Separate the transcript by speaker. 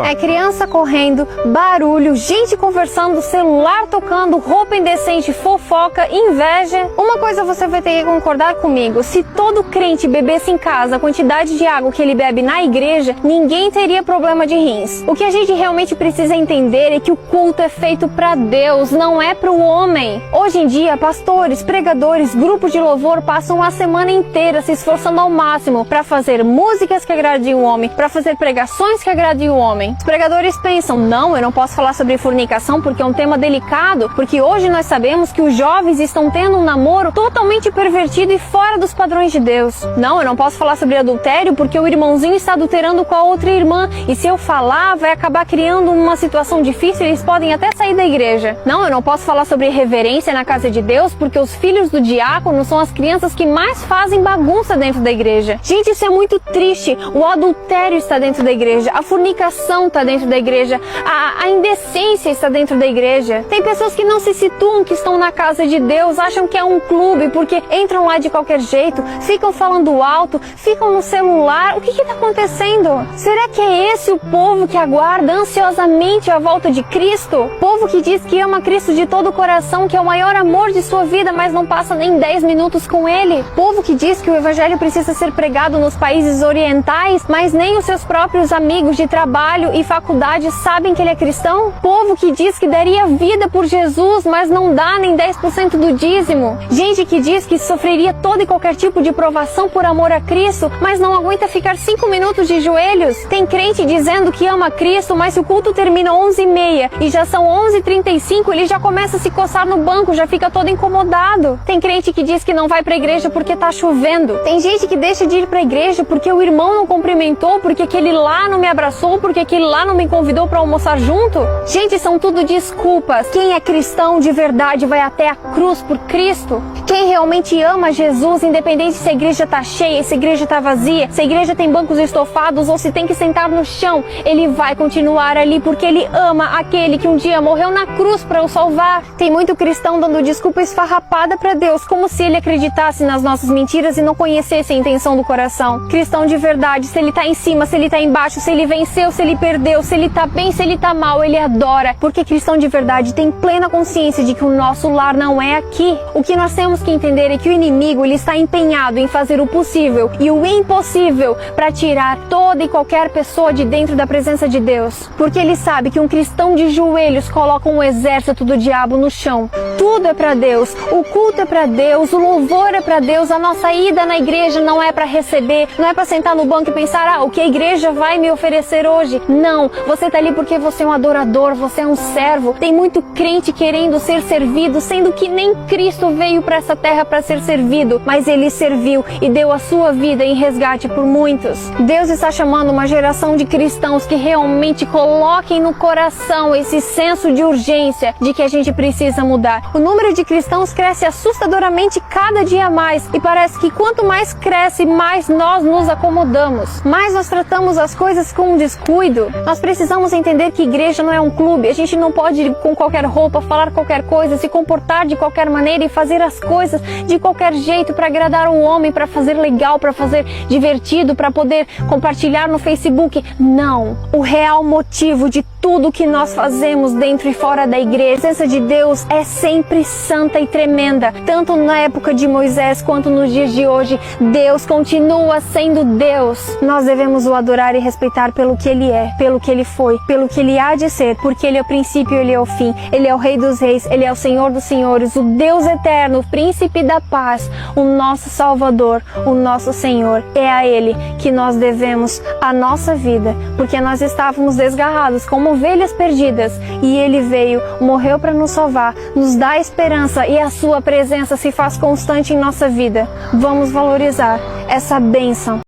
Speaker 1: É criança correndo, barulho, gente conversando, celular tocando, roupa indecente, fofoca, inveja. Uma coisa você vai ter que concordar comigo: se todo crente bebesse em casa a quantidade de água que ele bebe na igreja, ninguém teria problema de rins. O que a gente realmente precisa entender é que o culto é feito para Deus, não é para o homem. Hoje em dia, pastores, pregadores, grupos de louvor passam a semana inteira se esforçando ao máximo para fazer músicas que agradem o homem, para fazer pregações que agradem o homem. Os pregadores pensam: não, eu não posso falar sobre fornicação porque é um tema delicado, porque hoje nós sabemos que os jovens estão tendo um namoro totalmente pervertido e fora dos padrões de Deus. Não, eu não posso falar sobre adultério porque o irmãozinho está adulterando com a outra irmã, e se eu falar vai acabar criando uma situação difícil e eles podem até sair da igreja. Não, eu não posso falar sobre reverência na casa de Deus porque os filhos do diácono são as crianças que mais fazem bagunça dentro da igreja. Gente, isso é muito triste. O adultério está dentro da igreja, a fornicação está dentro da igreja, a indecência está dentro da igreja. Tem pessoas que não se situam que estão na casa de Deus, acham que é um clube porque entram lá de qualquer jeito, ficam falando alto, ficam no celular. O que está acontecendo? Será que é esse o povo que aguarda ansiosamente a volta de Cristo? Povo que diz que ama Cristo de todo o coração, que é o maior amor de sua vida, mas não passa nem 10 minutos com Ele? Povo que diz que o evangelho precisa ser pregado nos países orientais, mas nem os seus próprios amigos de trabalho e faculdade sabem que ele é cristão? Povo que diz que daria vida por Jesus, mas não dá nem 10% do dízimo? Gente que diz que sofreria todo e qualquer tipo de provação por amor a Cristo, mas não aguenta ficar 5 minutos de joelhos? Tem crente dizendo que ama Cristo, mas se o culto termina 11h30 e já são 11h35, ele já começa a se coçar no banco, já fica todo incomodado. Tem crente que diz que não vai pra igreja porque tá chovendo. Tem gente que deixa de ir pra igreja porque o irmão não cumprimentou, porque aquele lá não me abraçou, porque aquele lá não me convidou para almoçar junto. Gente, são tudo desculpas. Quem é cristão de verdade vai até a cruz por Cristo. Quem realmente ama Jesus, independente se a igreja tá cheia, se a igreja tá vazia, se a igreja tem bancos estofados ou se tem que sentar no chão, ele vai continuar ali porque ele ama aquele que um dia morreu na cruz para o salvar. Tem muito cristão dando desculpa esfarrapada para Deus, como se ele acreditasse nas nossas mentiras e não conhecesse a intenção do coração. Cristão de verdade, se ele tá em cima, se ele tá embaixo, se ele venceu, se ele perdeu, se ele tá bem, se ele tá mal, ele adora. Porque cristão de verdade tem plena consciência de que o nosso lar não é aqui. O que nós temos que entender é que o inimigo, ele está empenhado em fazer o possível e o impossível para tirar toda e qualquer pessoa de dentro da presença de Deus. Porque ele sabe que um cristão de joelhos coloca um exército do diabo no chão. Tudo é para Deus, o culto é para Deus, o louvor é para Deus, a nossa ida na igreja não é para receber, não é para sentar no banco e pensar: o que a igreja vai me oferecer hoje? Não, você tá ali porque você é um adorador, você é um servo. Tem muito crente querendo ser servido, sendo que nem Cristo veio para essa terra para ser servido, mas ele serviu e deu a sua vida em resgate por muitos. Deus está chamando uma geração de cristãos que realmente coloquem no coração esse senso de urgência de que a gente precisa mudar. O número de cristãos cresce assustadoramente cada dia mais e parece que quanto mais cresce, mais nós nos acomodamos, mais nós tratamos as coisas com um descuido. Nós precisamos entender que igreja não é um clube. A gente não pode ir com qualquer roupa, falar qualquer coisa, se comportar de qualquer maneira e fazer as coisas de qualquer jeito para agradar um homem, para fazer legal, para fazer divertido, para poder compartilhar no Facebook. Não. O real motivo de tudo que nós fazemos dentro e fora da igreja, a presença de Deus é sempre santa e tremenda. Tanto na época de Moisés quanto nos dias de hoje, Deus continua sendo Deus. Nós devemos o adorar e respeitar pelo que Ele é, pelo que Ele foi, pelo que Ele há de ser, porque Ele é o princípio e Ele é o fim. Ele é o Rei dos Reis, Ele é o Senhor dos Senhores, o Deus eterno, o Príncipe da Paz, o nosso Salvador, o nosso Senhor. É a Ele que nós devemos a nossa vida, porque nós estávamos desgarrados como ovelhas perdidas e Ele veio, morreu para nos salvar, nos dá esperança e a Sua presença se faz constante em nossa vida. Vamos valorizar essa bênção.